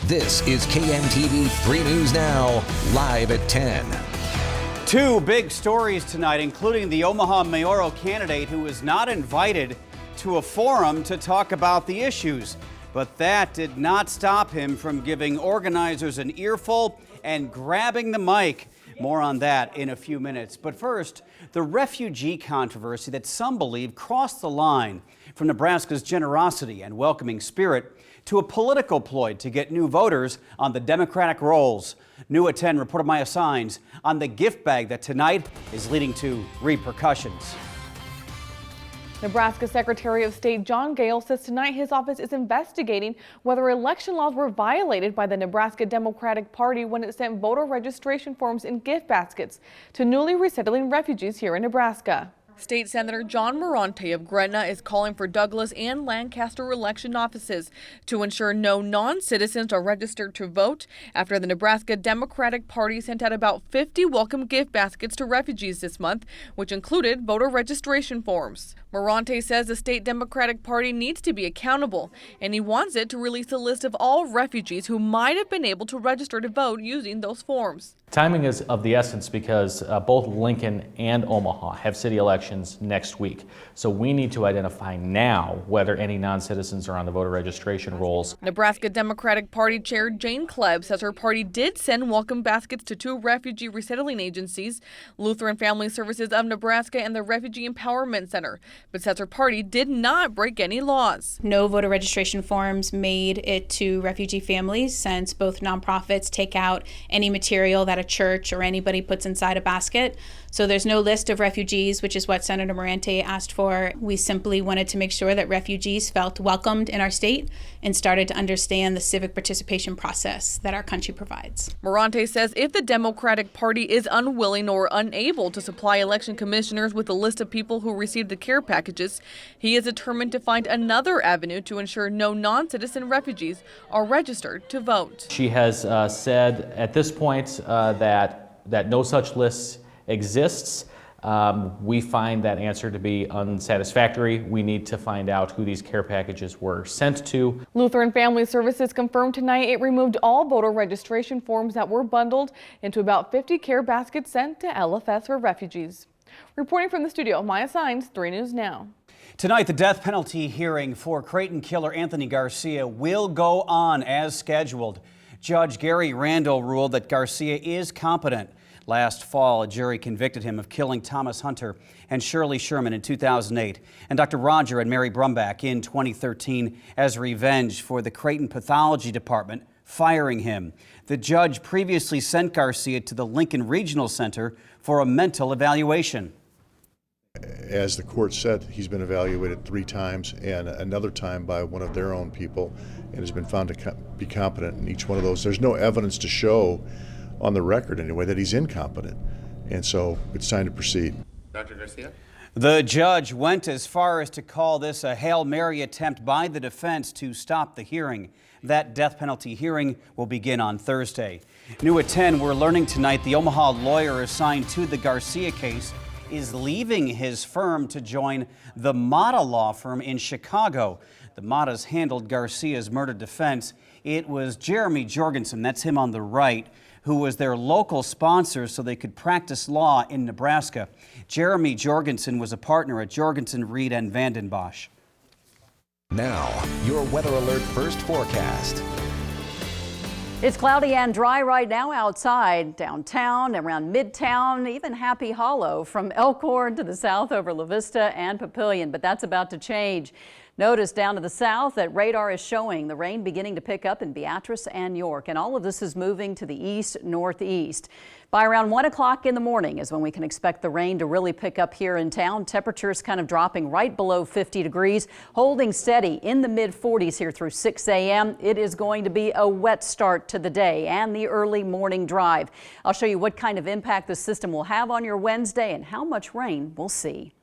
This is KMTV 3 News Now, live at 10. Two big stories tonight, including the Omaha mayoral candidate who was not invited to a forum to talk about the issues. But that did not stop him from giving organizers an earful and grabbing the mic. More on that in a few minutes. But first, the refugee controversy that some believe crossed the line from Nebraska's generosity and welcoming spirit to a political ploy to get new voters on the Democratic rolls. New at 10 reporter Maya Signs on the gift bag that tonight is leading to repercussions. Nebraska Secretary of State John Gale says tonight his office is investigating whether election laws were violated by the Nebraska Democratic Party when it sent voter registration forms in gift baskets to newly resettling refugees here in Nebraska. State Senator John Morante of Gretna is calling for Douglas and Lancaster election offices to ensure no non-citizens are registered to vote after the Nebraska Democratic Party sent out about 50 welcome gift baskets to refugees this month, which included voter registration forms. Morante says the state Democratic Party needs to be accountable, and he wants it to release a list of all refugees who might have been able to register to vote using those forms. Timing is of the essence because both Lincoln and Omaha have city elections next week. So we need to identify now whether any non-citizens are on the voter registration rolls. Nebraska Democratic Party Chair Jane Klebb says her party did send welcome baskets to two refugee resettling agencies, Lutheran Family Services of Nebraska and the Refugee Empowerment Center, but says her party did not break any laws. No voter registration forms made it to refugee families, since both nonprofits take out any material that a church or anybody puts inside a basket. So there's no list of refugees, which is what Senator Morante asked for. We simply wanted to make sure that refugees felt welcomed in our state and started to understand the civic participation process that our country provides. Morante says if the Democratic Party is unwilling or unable to supply election commissioners with a list of people who received the care packages, he is determined to find another avenue to ensure no non-citizen refugees are registered to vote. She has said at this point that no such list exists. We find that answer to be unsatisfactory. We need to find out who these care packages were sent to. Lutheran Family Services confirmed tonight it removed all voter registration forms that were bundled into about 50 care baskets sent to LFS for refugees. Reporting from the studio, Maya Signs, 3 News Now. Tonight, the death penalty hearing for Creighton killer Anthony Garcia will go on as scheduled. Judge Gary Randall ruled that Garcia is competent. Last fall, a jury convicted him of killing Thomas Hunter and Shirley Sherman in 2008 and Dr. Roger and Mary Brumbach in 2013 as revenge for the Creighton Pathology Department firing him. The judge previously sent Garcia to the Lincoln Regional Center for a mental evaluation. As the court said, he's been evaluated 3 times and another time by one of their own people and has been found to be competent in each one of those. There's no evidence to show on the record anyway that he's incompetent, and so it's time to proceed. Dr. Garcia? The judge went as far as to call this a Hail Mary attempt by the defense to stop the hearing. That death penalty hearing will begin on Thursday. New at 10, we're learning tonight the Omaha lawyer assigned to the Garcia case is leaving his firm to join the Mata law firm in Chicago. The Matas handled Garcia's murder defense. It was Jeremy Jorgensen, that's him on the right, who was their local sponsor so they could practice law in Nebraska. Jeremy Jorgensen was a partner at Jorgensen, Reed and Vandenbosch. Now, your Weather Alert First Forecast. It's cloudy and dry right now outside, downtown, around Midtown, even Happy Hollow, from Elkhorn to the south over La Vista and Papillion, but that's about to change. Notice down to the south that radar is showing the rain beginning to pick up in Beatrice and York, and all of this is moving to the east-northeast. By around 1 o'clock in the morning is when we can expect the rain to really pick up here in town. Temperatures kind of dropping right below 50 degrees, holding steady in the mid-40s here through 6 a.m. It is going to be a wet start to the day and the early morning drive. I'll show you what kind of impact the system will have on your Wednesday and how much rain we'll see.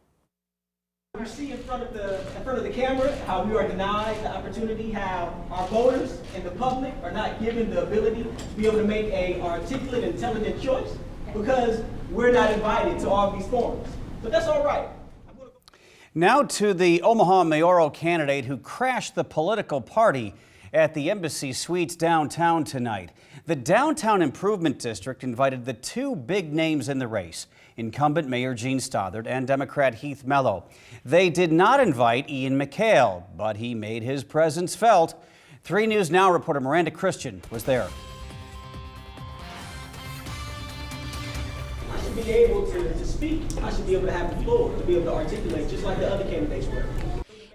You see in front of the camera how we are denied the opportunity, how our voters and the public are not given the ability to be able to make a articulate, intelligent choice because we're not invited to all these forums. But that's all right. Now to the Omaha mayoral candidate who crashed the political party at the Embassy Suites downtown tonight. The Downtown Improvement District invited the two big names in the race, incumbent Mayor Gene Stothert and Democrat Heath Mello. They did not invite Ian McHale, but he made his presence felt. 3 News Now reporter Miranda Christian was there. I should be able to speak. I should be able to have the floor, to be able to articulate just like the other candidates were.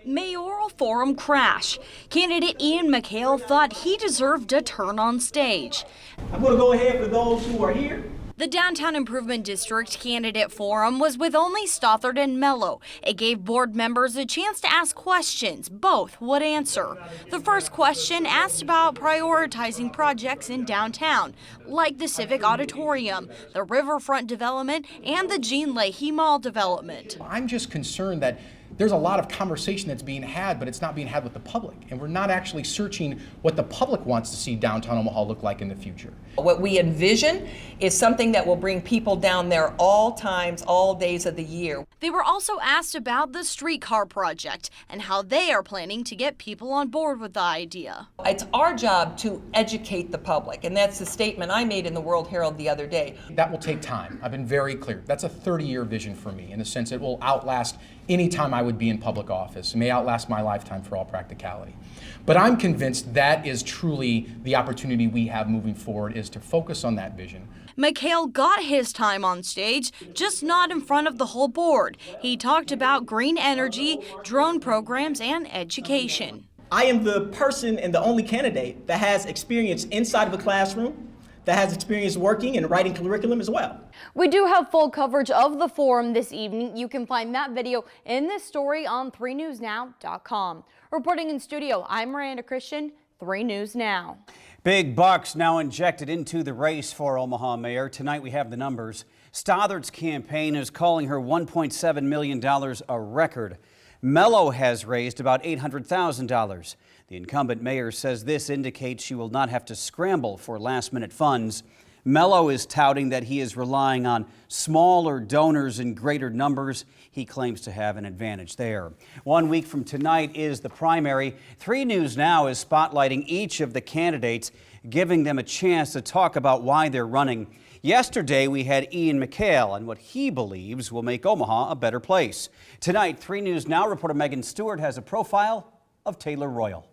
Mayoral forum crash. Candidate Ian McHale thought he deserved a turn on stage. I'm going to go ahead for those who are here. The Downtown Improvement District candidate forum was with only Stothert and Mello. It gave board members a chance to ask questions. Both would answer. The first question asked about prioritizing projects in downtown, like the Civic Auditorium, the Riverfront development, and the Jean Leahy Mall development. I'm just concerned that there's a lot of conversation that's being had, but it's not being had with the public. And we're not actually searching what the public wants to see downtown Omaha look like in the future. What we envision is something that will bring people down there all times, all days of the year. They were also asked about the streetcar project and how they are planning to get people on board with the idea. It's our job to educate the public, and that's the statement I made in the World Herald the other day. That will take time. I've been very clear. That's a 30-year vision for me, in the sense it will outlast any time I would be in public office. It may outlast my lifetime for all practicality. But I'm convinced that is truly the opportunity we have moving forward, is to focus on that vision. McHale got his time on stage, just not in front of the whole board. He talked about green energy, drone programs, and education. I am the person and the only candidate that has experience inside of a classroom, that has experience working and writing curriculum as well. We do have full coverage of the forum this evening. You can find that video in this story on 3newsnow.com. Reporting in studio, I'm Miranda Christian, 3 News Now. Big bucks now injected into the race for Omaha mayor. Tonight we have the numbers. Stothert's campaign is calling her $1.7 million a record. Mello has raised about $800,000. The incumbent mayor says this indicates she will not have to scramble for last-minute funds. Mello is touting that he is relying on smaller donors in greater numbers. He claims to have an advantage there. 1 week from tonight is the primary. 3 News Now is spotlighting each of the candidates, giving them a chance to talk about why they're running. Yesterday, we had Ian McHale and what he believes will make Omaha a better place. Tonight, 3 News Now reporter Megan Stewart has a profile of Taylor Royal.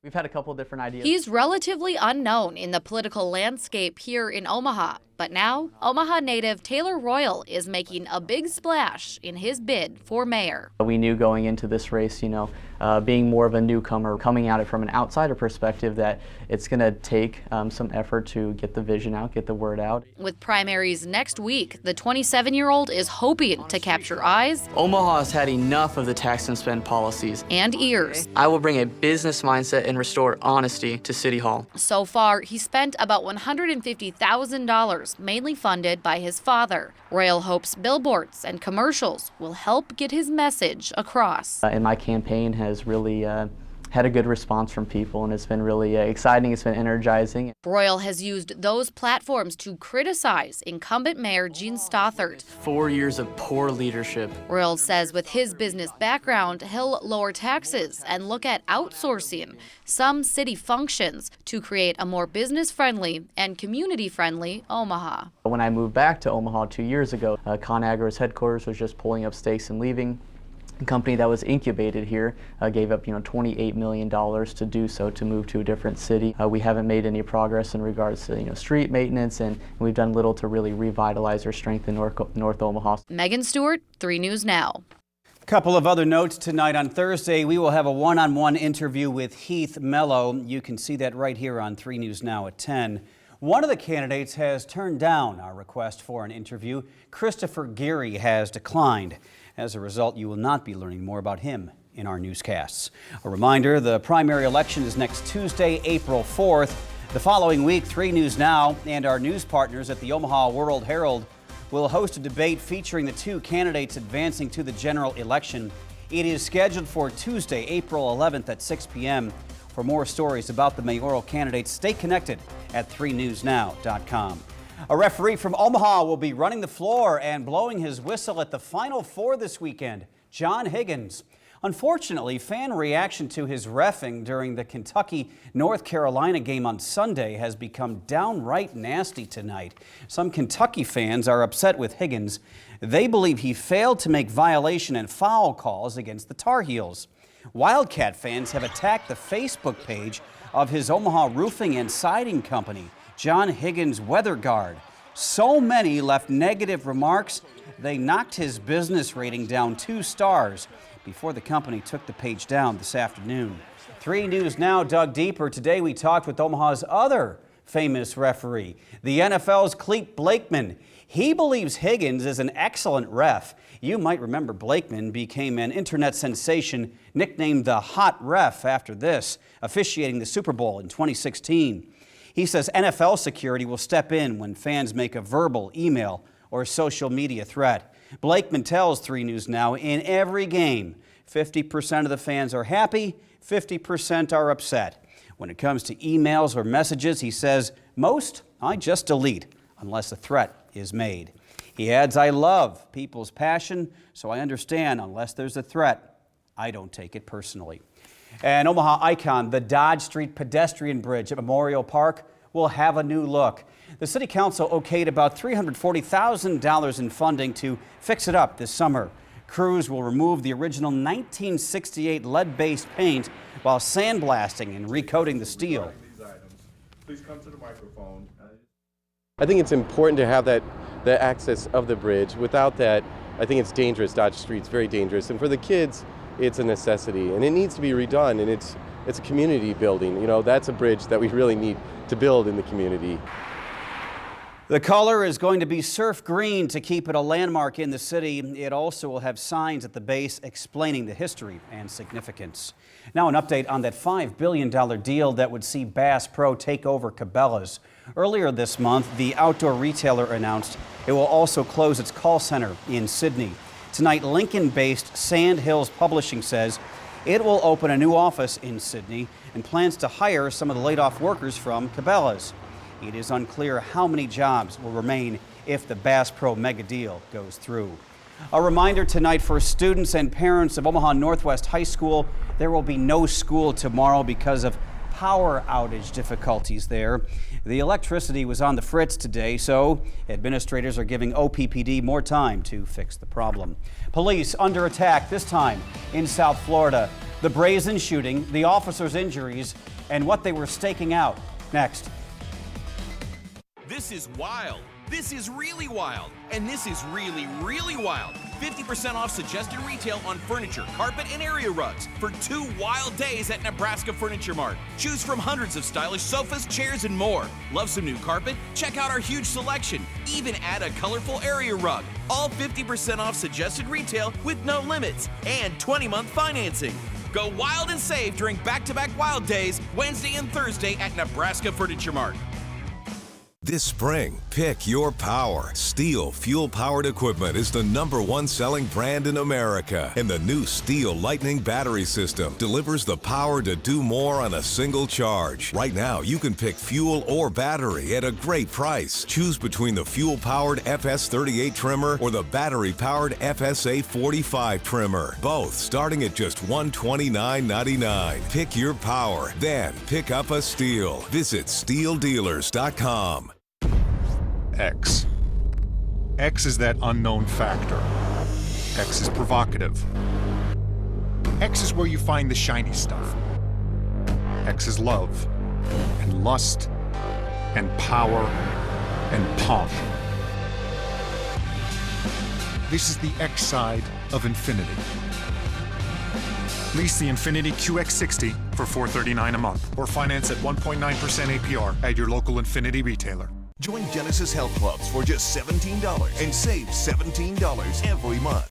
We've had a couple different ideas. He's relatively unknown in the political landscape here in Omaha, but now Omaha native Taylor Royal is making a big splash in his bid for mayor. We knew going into this race, being more of a newcomer, coming at it from an outsider perspective, that it's going to take some effort to get the vision out, get the word out. With primaries next week, the 27-year-old is hoping to capture eyes. Omaha has had enough of the tax and spend policies. And ears. I will bring a business mindset and restore honesty to City Hall. So far, he spent about $150,000, mainly funded by his father. Royal hopes billboards and commercials will help get his message across. And my campaign has really had a good response from people, and it's been really exciting. It's been energizing. Royal has used those platforms to criticize incumbent Mayor Gene Stothert. 4 years of poor leadership. Royal says with his business background, he'll lower taxes and look at outsourcing some city functions to create a more business-friendly and community-friendly Omaha. When I moved back to Omaha 2 years ago, ConAgra's headquarters was just pulling up stakes and leaving. A company that was incubated here gave up $28 million to do so, to move to a different city. We haven't made any progress in regards to street maintenance, and we've done little to really revitalize or strengthen North Omaha. Megan Stewart, 3 News Now. Couple of other notes tonight. On Thursday, we will have a one-on-one interview with Heath Mello. You can see that right here on 3 News Now at 10. One of the candidates has turned down our request for an interview. Christopher Geary has declined. As a result, you will not be learning more about him in our newscasts. A reminder, the primary election is next Tuesday, April 4th. The following week, 3 News Now and our news partners at the Omaha World Herald will host a debate featuring the two candidates advancing to the general election. It is scheduled for Tuesday, April 11th at 6 p.m. For more stories about the mayoral candidates, stay connected at 3newsnow.com. A referee from Omaha will be running the floor and blowing his whistle at the Final Four this weekend. John Higgins. Unfortunately, fan reaction to his reffing during the Kentucky-North Carolina game on Sunday has become downright nasty tonight. Some Kentucky fans are upset with Higgins. They believe he failed to make violation and foul calls against the Tar Heels. Wildcat fans have attacked the Facebook page of his Omaha roofing and siding company, John Higgins Weather Guard. So many left negative remarks, they knocked his business rating down 2 stars before the company took the page down this afternoon. 3 News Now dug deeper. Today we talked with Omaha's other famous referee, the NFL's Clete Blakeman. He believes Higgins is an excellent ref. You might remember Blakeman became an internet sensation, nicknamed the Hot Ref after this, officiating the Super Bowl in 2016. He says NFL security will step in when fans make a verbal, email, or social media threat. Blakeman tells 3 News Now in every game, 50% of the fans are happy, 50% are upset. When it comes to emails or messages, he says, most I just delete unless a threat is made. He adds, I love people's passion, so I understand unless there's a threat, I don't take it personally. An Omaha icon, the Dodge Street pedestrian bridge at Memorial Park, will have a new look. The City Council okayed about $340,000 in funding to fix it up this summer. Crews will remove the original 1968 lead-based paint while sandblasting and recoating the steel. Please come to the microphone. I think it's important to have the access of the bridge. Without that, I think it's dangerous. Dodge Street's very dangerous. And for the kids, it's a necessity. And it needs to be redone. And it's a community building. You know, that's a bridge that we really need to build in the community. The color is going to be surf green to keep it a landmark in the city. It also will have signs at the base explaining the history and significance. Now an update on that $5 billion deal that would see Bass Pro take over Cabela's. Earlier this month, the outdoor retailer announced it will also close its call center in Sydney. Tonight, Lincoln-based Sand Hills Publishing says it will open a new office in Sydney and plans to hire some of the laid-off workers from Cabela's. It is unclear how many jobs will remain if the Bass Pro mega deal goes through. A reminder tonight for students and parents of Omaha Northwest High School, there will be no school tomorrow because of power outage difficulties there. The electricity was on the fritz today, so administrators are giving OPPD more time to fix the problem. Police under attack, this time in South Florida. The brazen shooting, the officers' injuries, and what they were staking out. Next. This is wild. This is really wild. And this is really, really wild. 50% off suggested retail on furniture, carpet, and area rugs for 2 wild days at Nebraska Furniture Mart. Choose from hundreds of stylish sofas, chairs, and more. Love some new carpet? Check out our huge selection. Even add a colorful area rug. All 50% off suggested retail with no limits and 20-month financing. Go wild and save during back-to-back wild days, Wednesday and Thursday at Nebraska Furniture Mart. This spring, pick your power. Steel fuel-powered equipment is the #1 selling brand in America. And the new Steel Lightning battery system delivers the power to do more on a single charge. Right now, you can pick fuel or battery at a great price. Choose between the fuel-powered FS38 trimmer or the battery-powered FSA45 trimmer. Both starting at just $129.99. Pick your power, then pick up a Steel. Visit steeldealers.com. X. X is that unknown factor. X is provocative. X is where you find the shiny stuff. X is love, and lust, and power, and pomp. This is the X side of infinity. Lease the Infiniti QX60 for $439 a month, or finance at 1.9% APR at your local Infiniti retailer. Join Genesis Health Clubs for just $17 and save $17 every month.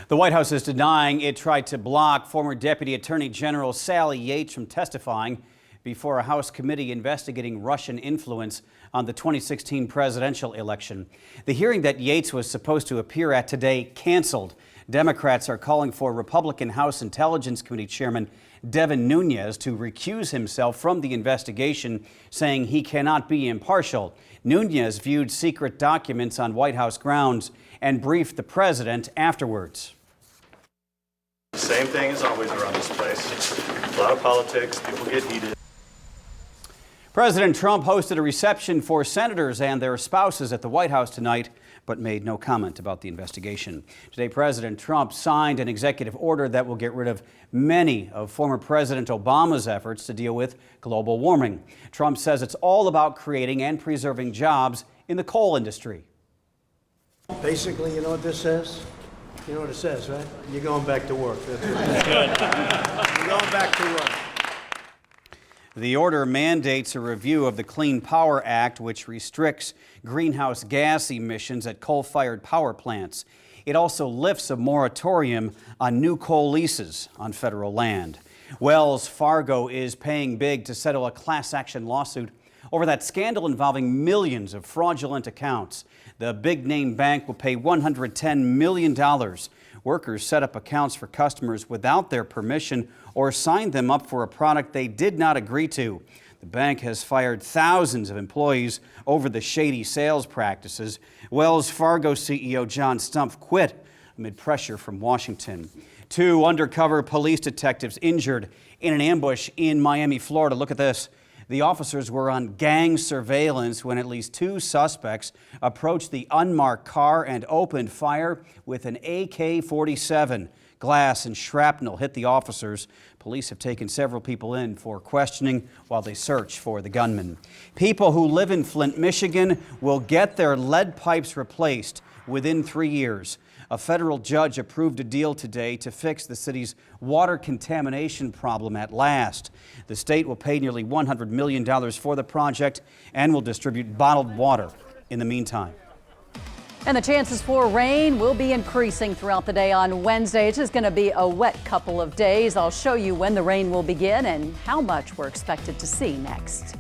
The White House is denying it tried to block former Deputy Attorney General Sally Yates from testifying before a House committee investigating Russian influence on the 2016 presidential election. The hearing that Yates was supposed to appear at today canceled. Democrats are calling for Republican House Intelligence Committee Chairman Devin Nunes to recuse himself from the investigation, saying he cannot be impartial. Nunes viewed secret documents on White House grounds and briefed the president afterwards. Same thing as always around this place. A lot of politics, people get heated. President Trump hosted a reception for senators and their spouses at the White House tonight, but made no comment about the investigation. Today, President Trump signed an executive order that will get rid of many of former President Obama's efforts to deal with global warming. Trump says it's all about creating and preserving jobs in the coal industry. Basically, you know what this says? You know what it says, right? You're going back to work. That's what it says. You're going back to work. The order mandates a review of the Clean Power Act, which restricts greenhouse gas emissions at coal-fired power plants. It also lifts a moratorium on new coal leases on federal land. Wells Fargo is paying big to settle a class action lawsuit over that scandal involving millions of fraudulent accounts. The big-name bank will pay $110 million. Workers set up accounts for customers without their permission or signed them up for a product they did not agree to. The bank has fired thousands of employees over the shady sales practices. Wells Fargo CEO John Stumpf quit amid pressure from Washington. 2 undercover police detectives injured in an ambush in Miami, Florida. Look at this. The officers were on gang surveillance when at least 2 suspects approached the unmarked car and opened fire with an AK-47. Glass and shrapnel hit the officers. Police have taken several people in for questioning while they search for the gunman. People who live in Flint, Michigan will get their lead pipes replaced within 3 years. A federal judge approved a deal today to fix the city's water contamination problem at last. The state will pay nearly $100 million for the project and will distribute bottled water in the meantime. And the chances for rain will be increasing throughout the day on Wednesday. It's just going to be a wet couple of days. I'll show you when the rain will begin and how much we're expected to see next.